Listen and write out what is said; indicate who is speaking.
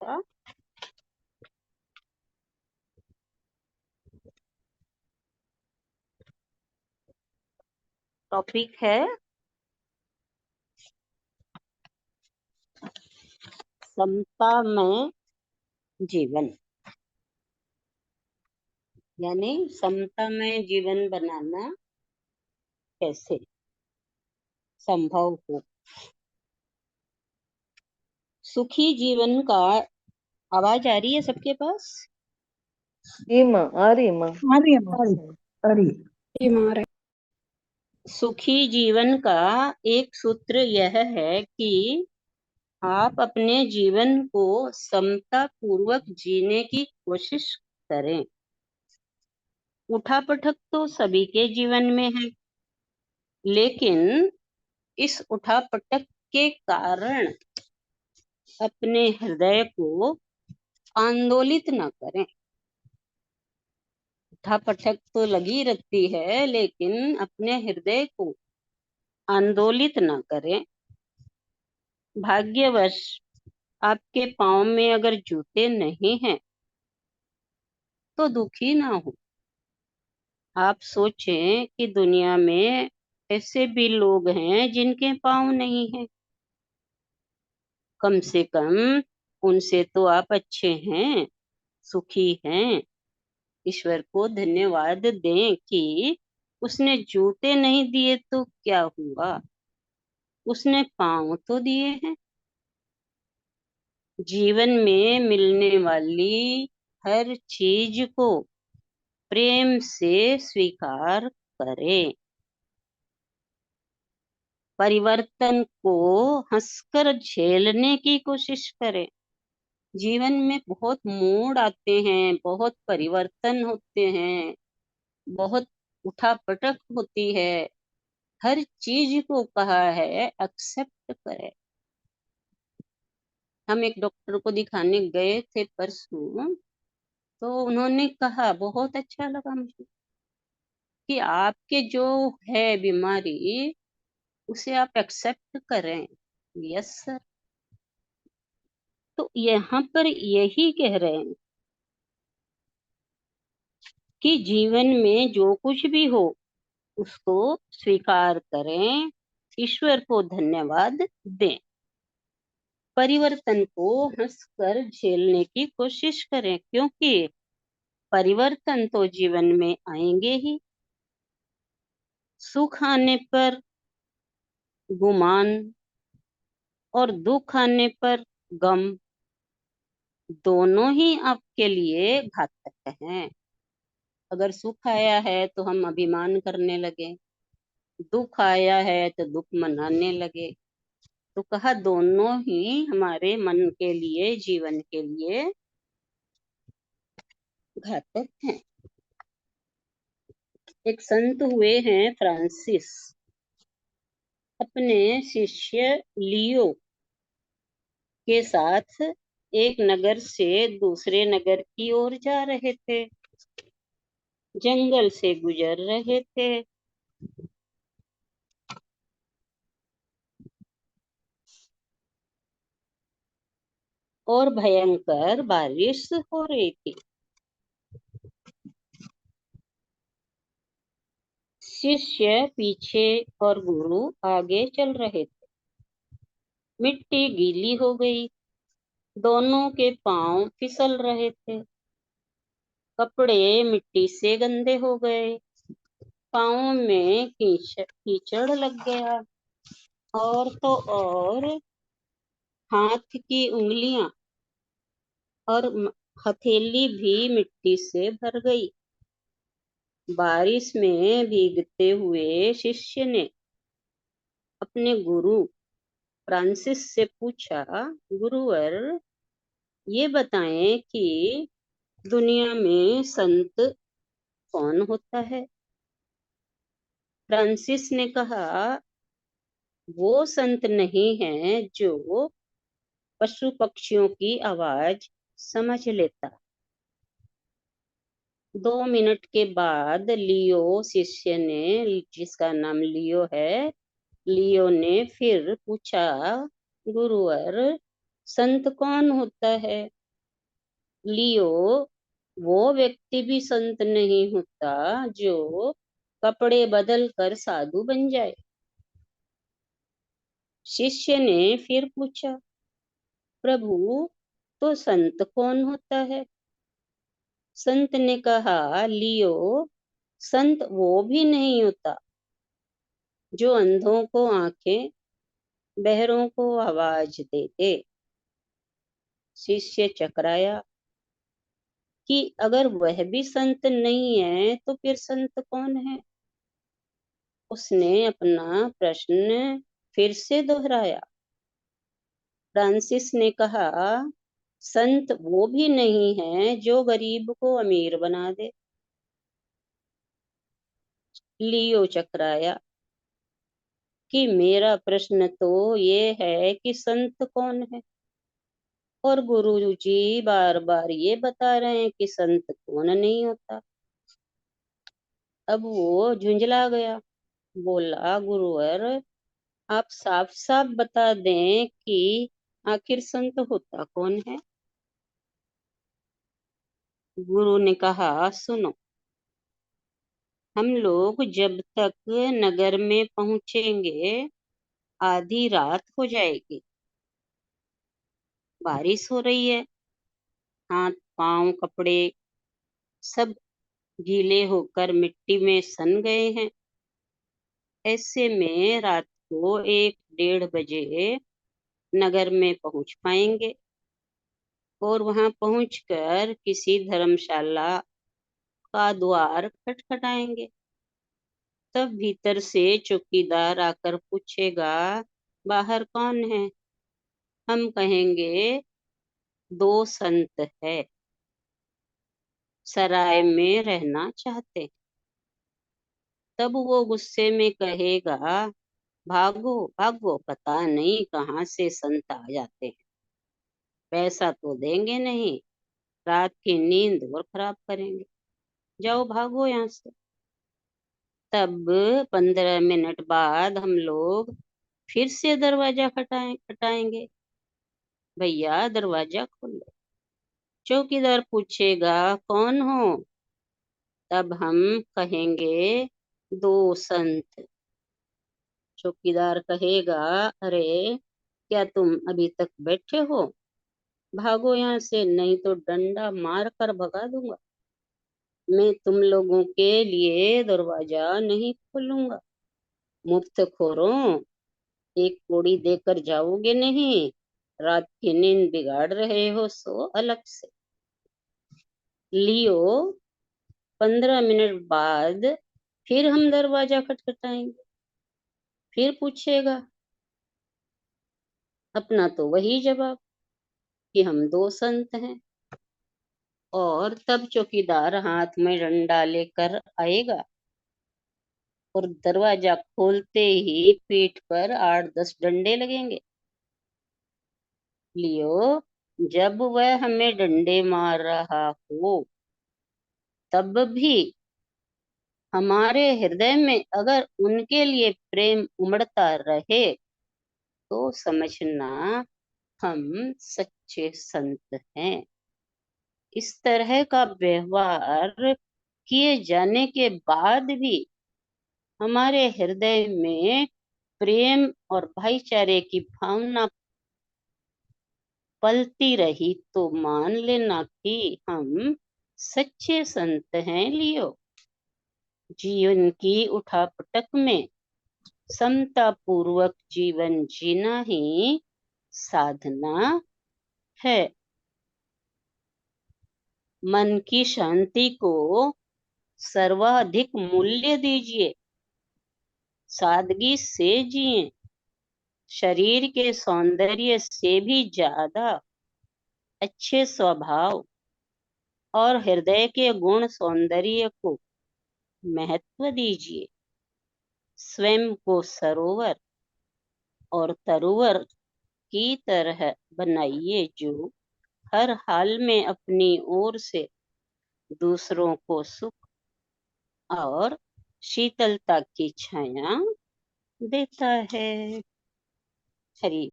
Speaker 1: था। टॉपिक है समतामय जीवन, यानी समतामय जीवन बनाना कैसे संभव हो। सुखी जीवन का आवाज आ रही है सबके पास?
Speaker 2: जी माँ, आ रही माँ।
Speaker 3: आ रही है माँ, आ रही है।
Speaker 1: सुखी जीवन का एक सूत्र यह है कि आप अपने जीवन को समता पूर्वक जीने की कोशिश करें। उठापटक तो सभी के जीवन में है, लेकिन इस उठापटक के कारण अपने हृदय को आंदोलित न करें। उठापटक तो लगी रहती है, लेकिन अपने हृदय को आंदोलित न करें। भाग्यवश आपके पाँव में अगर जूते नहीं हैं तो दुखी ना हो। आप सोचें कि दुनिया में ऐसे भी लोग हैं जिनके पाँव नहीं हैं। कम से कम उनसे तो आप अच्छे हैं, सुखी हैं। ईश्वर को धन्यवाद दें कि उसने जूते नहीं दिए तो क्या हुआ, उसने पाँव तो दिए हैं। जीवन में मिलने वाली हर चीज को प्रेम से स्वीकार करें। परिवर्तन को हंसकर झेलने की कोशिश करें। जीवन में बहुत मोड़ आते हैं, बहुत परिवर्तन होते हैं, बहुत उठापटक होती है। हर चीज को कहा है एक्सेप्ट करें। हम एक डॉक्टर को दिखाने गए थे परसों, तो उन्होंने कहा, बहुत अच्छा लगा मुझे, कि आपके जो है बीमारी उसे आप एक्सेप्ट करें। Yes sir. तो यहाँ पर यही कह रहे हैं कि जीवन में जो कुछ भी हो उसको स्वीकार करें, ईश्वर को धन्यवाद दें। परिवर्तन को हंसकर झेलने की कोशिश करें, क्योंकि परिवर्तन तो जीवन में आएंगे ही। सुख आने पर गुमान और दुख आने पर गम, दोनों ही आपके लिए घातक हैं। अगर सुख आया है तो हम अभिमान करने लगे, दुख आया है तो दुख मनाने लगे। तो कहा दोनों ही हमारे मन के लिए, जीवन के लिए घातक हैं। एक संत हुए हैं फ्रांसिस, अपने शिष्य लियो के साथ एक नगर से दूसरे नगर की ओर जा रहे थे। जंगल से गुजर रहे थे। और भयंकर बारिश हो रही थी। शिष्य पीछे और गुरु आगे चल रहे थे। मिट्टी गीली हो गई, दोनों के पांव फिसल रहे थे। कपड़े मिट्टी से गंदे हो गए, पाँव में कीचड़ लग गया, और तो और हाथ की उंगलियां और हथेली भी मिट्टी से भर गई। बारिश में भीगते हुए शिष्य ने अपने गुरु फ्रांसिस से पूछा, गुरुवर ये बताएं कि दुनिया में संत कौन होता है? फ्रांसिस ने कहा, वो संत नहीं है जो पशु पक्षियों की आवाज समझ लेता। 2 मिनट के बाद लियो शिष्य ने, जिसका नाम लियो है, लियो ने फिर पूछा, गुरुवर संत कौन होता है? लियो, वो व्यक्ति भी संत नहीं होता जो कपड़े बदल कर साधु बन जाए। शिष्य ने फिर पूछा, प्रभु, तो संत कौन होता है? संत ने कहा, लियो, संत वो भी नहीं होता जो अंधों को आंखें, बहरों को आवाज दे दे। शिष्य चकराया कि अगर वह भी संत नहीं है तो फिर संत कौन है? उसने अपना प्रश्न फिर से दोहराया। फ्रांसिस ने कहा, संत वो भी नहीं है जो गरीब को अमीर बना दे। लियो चकराया कि मेरा प्रश्न तो ये है कि संत कौन है, और गुरु जी बार बार ये बता रहे हैं कि संत कौन नहीं होता। अब वो झुंझला गया, बोला, गुरुवर, आप साफ साफ बता दें कि आखिर संत होता कौन है। गुरु ने कहा, सुनो, हम लोग जब तक नगर में पहुंचेंगे आधी रात हो जाएगी। बारिश हो रही है, हाथ पांव कपड़े सब गीले होकर मिट्टी में सन गए हैं। ऐसे में रात को 1-1:30 बजे नगर में पहुंच पाएंगे और वहां पहुंचकर किसी धर्मशाला का द्वार खटखटाएंगे। तब भीतर से चौकीदार आकर पूछेगा, बाहर कौन है? हम कहेंगे, 2 संत है, सराय में रहना चाहते हैं। तब वो गुस्से में कहेगा, भागो भागो, पता नहीं कहाँ से संत आ जाते हैं, पैसा तो देंगे नहीं, रात की नींद और खराब करेंगे, जाओ भागो यहाँ से। तब 15 मिनट बाद हम लोग फिर से दरवाजा खटाएंगे, भैया दरवाजा खोलो। चौकीदार पूछेगा, कौन हो? तब हम कहेंगे, 2 संत। चौकीदार कहेगा, अरे क्या तुम अभी तक बैठे हो? भागो यहाँ से, नहीं तो डंडा मार कर भगा दूंगा। मैं तुम लोगों के लिए दरवाजा नहीं खोलूंगा। मुफ्त खोरों, एक कोड़ी देकर जाओगे नहीं, रात की नींद बिगाड़ रहे हो सो अलग से। लियो, 15 मिनट बाद फिर हम दरवाजा खटखटाएंगे, फिर पूछेगा, अपना तो वही जवाब कि हम 2 संत हैं। और तब चौकीदार हाथ में डंडा लेकर आएगा और दरवाजा खोलते ही पीठ पर 8-10 डंडे लगेंगे। लियो, जब वह हमें डंडे मार रहा हो तब भी हमारे हृदय में अगर उनके लिए प्रेम उमड़ता रहे तो समझना हम सच्चे संत हैं। इस तरह का व्यवहार किए जाने के बाद भी हमारे हृदय में प्रेम और भाईचारे की भावना पलती रही तो मान लेना कि हम सच्चे संत हैं। लियो, जीवन की उठापटक में समता पूर्वक जीवन जीना ही साधना है। मन की शांति को सर्वाधिक मूल्य दीजिए, सादगी से जिए, शरीर के सौंदर्य से भी ज्यादा अच्छे स्वभाव और हृदय के गुण सौंदर्य को महत्व दीजिए। स्वयं को सरोवर और तरोवर की तरह बनाइए जो हर हाल में अपनी ओर से दूसरों को सुख और शीतलता की छाया देता है। हरि